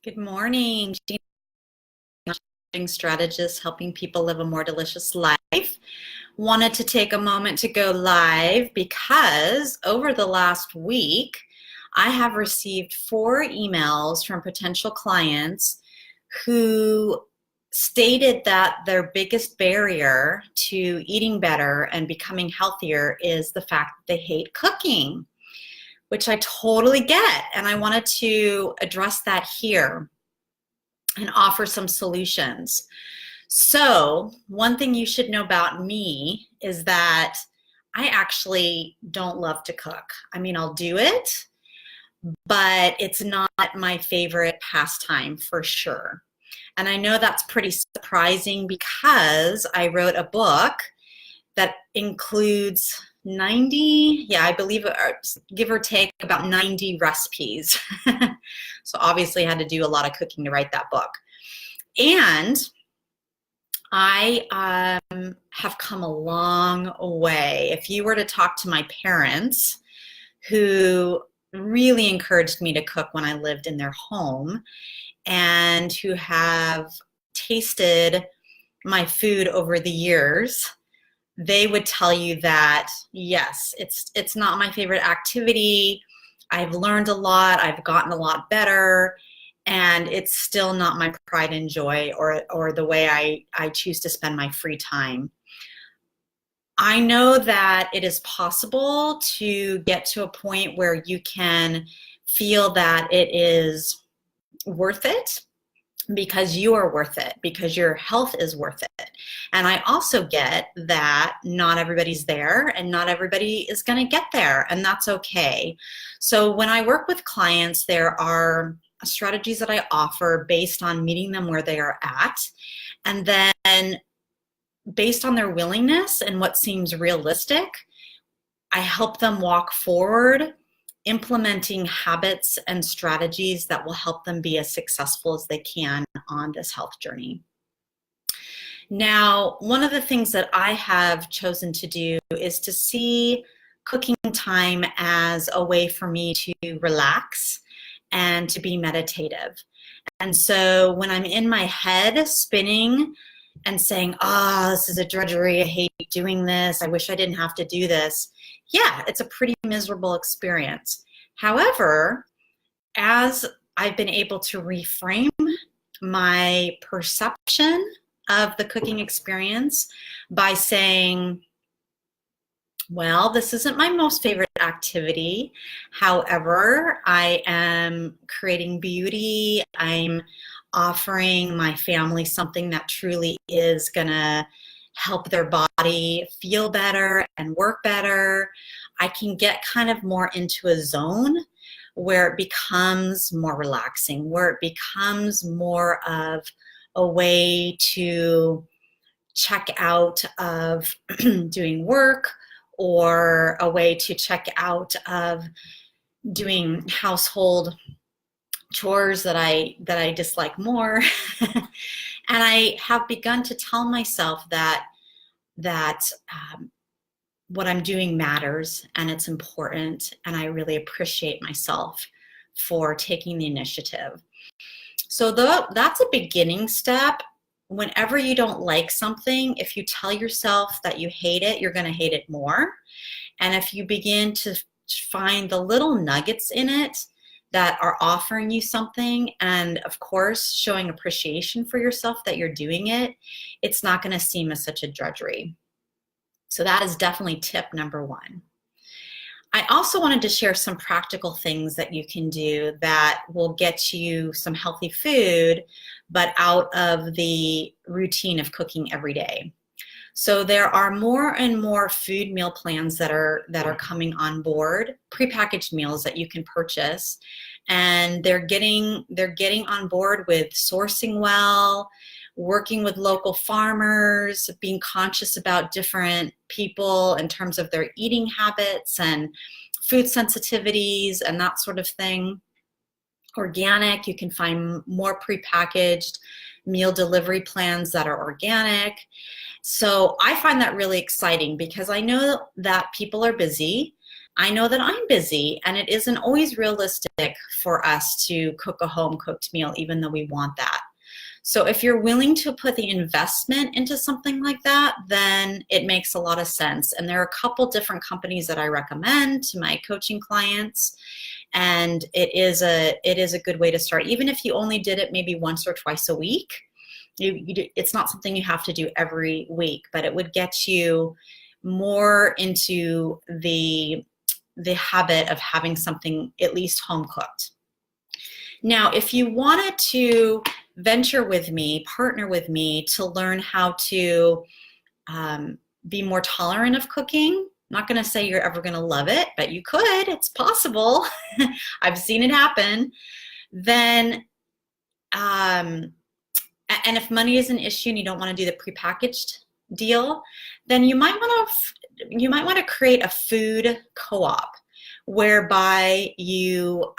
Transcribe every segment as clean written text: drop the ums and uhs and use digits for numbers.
Good morning, Gina, strategist helping people live a more delicious life. Wanted to take a moment to go live because over the last week, I have received 4 emails from potential clients who stated that their biggest barrier to eating better and becoming healthier is the fact that they hate cooking, which I totally get. And I wanted to address that here and offer some solutions. So, one thing you should know about me is that I actually don't love to cook. I mean, I'll do it, but it's not my favorite pastime for sure. And I know that's pretty surprising because I wrote a book that includes 90, I believe, give or take about 90 recipes. So obviously I had to do a lot of cooking to write that book. And I have come a long way. If you were to talk to my parents, who really encouraged me to cook when I lived in their home, and who have tasted my food over the years, they would tell you that yes, it's not my favorite activity. I've learned a lot, I've gotten a lot better, and it's still not my pride and joy or the way I choose to spend my free time. I know that it is possible to get to a point where you can feel that it is worth it because you are worth it, because your health is worth it. And I also get that not everybody's there and not everybody is going to get there, and that's okay. So when I work with clients, there are strategies that I offer based on meeting them where they are at, and then based on their willingness and what seems realistic, I help them walk forward implementing habits and strategies that will help them be as successful as they can on this health journey. Now, one of the things that I have chosen to do is to see cooking time as a way for me to relax and to be meditative. And so when I'm in my head spinning and saying, oh, this is a drudgery, I hate doing this, I wish I didn't have to do this, yeah, it's a pretty miserable experience. However, as I've been able to reframe my perception of the cooking experience by saying, well, this isn't my most favorite activity. However, I am creating beauty. I'm offering my family something that truly is going to help their body feel better and work better. I can get kind of more into a zone where it becomes more relaxing, where it becomes more of a way to check out of doing work, or a way to check out of doing household chores that I dislike more. And I have begun to tell myself that what I'm doing matters and it's important, and I really appreciate myself for taking the initiative. So that's a beginning step. Whenever you don't like something, if you tell yourself that you hate it, you're going to hate it more. And if you begin to find the little nuggets in it that are offering you something, and of course showing appreciation for yourself that you're doing it, it's not going to seem as such a drudgery. So that is definitely tip number 1. I also wanted to share some practical things that you can do that will get you some healthy food, but out of the routine of cooking every day. So there are more and more food meal plans that are coming on board, prepackaged meals that you can purchase, and they're getting on board with sourcing well, working with local farmers, being conscious about different people in terms of their eating habits and food sensitivities and that sort of thing. Organic, you can find more prepackaged meal delivery plans that are organic. So I find that really exciting because I know that people are busy I know that I'm busy, and it isn't always realistic for us to cook a home cooked meal, even though we want that. So if you're willing to put the investment into something like that, then it makes a lot of sense. And there are a couple different companies that I recommend to my coaching clients. And it is a good way to start. Even if you only did it maybe once or twice a week, it's not something you have to do every week, but it would get you more into the habit of having something at least home cooked. Now, if you wanted to venture with me, partner with me to learn how to be more tolerant of cooking, I'm not going to say you're ever going to love it, but you could. It's possible. I've seen it happen. Then, and if money is an issue and you don't want to do the prepackaged deal, then you might want to create a food co-op, whereby you,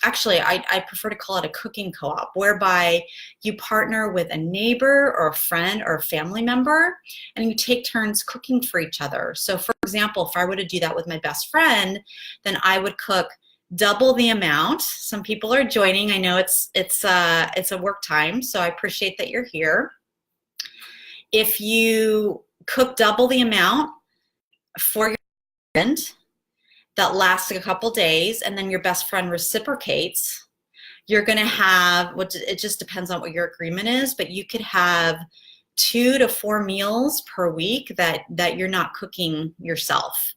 actually I prefer to call it a cooking co-op, whereby you partner with a neighbor or a friend or a family member, and you take turns cooking for each other. So for example, if I were to do that with my best friend, then I would cook double the amount. Some people are joining. I know it's a work time, so I appreciate that you're here. If you cook double the amount for your friend, that lasts a couple days, and then your best friend reciprocates, you're going to have, it just depends on what your agreement is, but you could have 2 to 4 meals per week that you're not cooking yourself.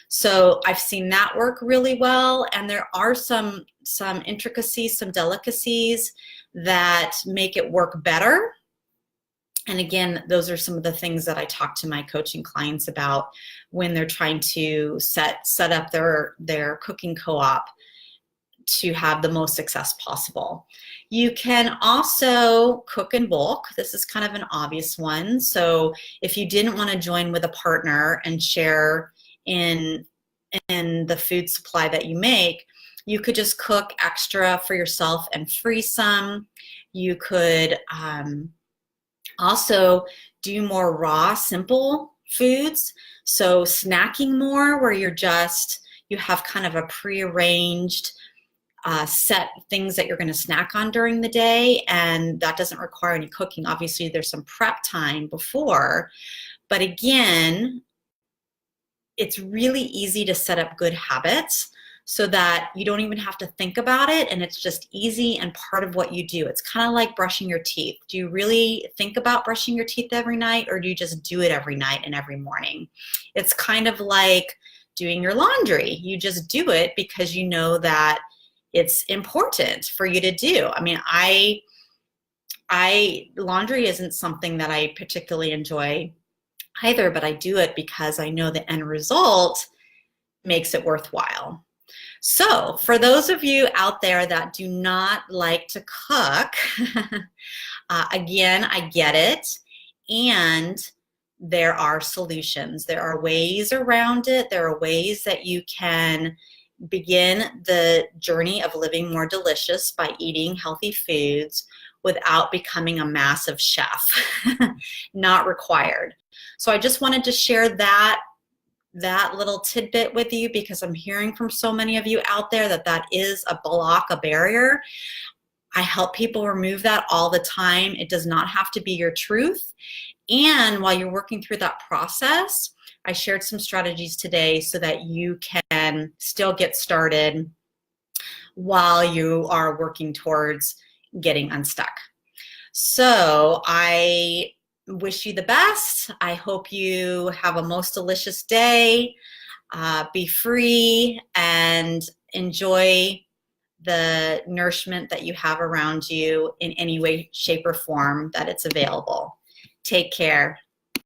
So I've seen that work really well, and there are some intricacies, some delicacies that make it work better. And again, those are some of the things that I talk to my coaching clients about when they're trying to set up their cooking co-op to have the most success possible. You can also cook in bulk. This is kind of an obvious one. So if you didn't want to join with a partner and share in the food supply that you make, you could just cook extra for yourself and freeze some. You could also do more raw, simple foods. So snacking more, where you have kind of a prearranged set things that you're going to snack on during the day, and that doesn't require any cooking. Obviously, there's some prep time before, but again, it's really easy to set up good habits so that you don't even have to think about it, and it's just easy and part of what you do. It's kind of like brushing your teeth. Do you really think about brushing your teeth every night, or do you just do it every night and every morning? It's kind of like doing your laundry. You just do it because you know that it's important for you to do. I mean, laundry isn't something that I particularly enjoy either, but I do it because I know the end result makes it worthwhile. So for those of you out there that do not like to cook, again, I get it, and there are solutions. There are ways around it. There are ways that you can begin the journey of living more delicious by eating healthy foods without becoming a massive chef. Not required. So I just wanted to share that little tidbit with you, because I'm hearing from so many of you out there that is a block, a barrier. I help people remove that all the time. It does not have to be your truth. And while you're working through that process, I shared some strategies today so that you can still get started while you are working towards getting unstuck. So I wish you the best. I hope you have a most delicious day. Be free and enjoy the nourishment that you have around you in any way, shape, or form that it's available. Take care.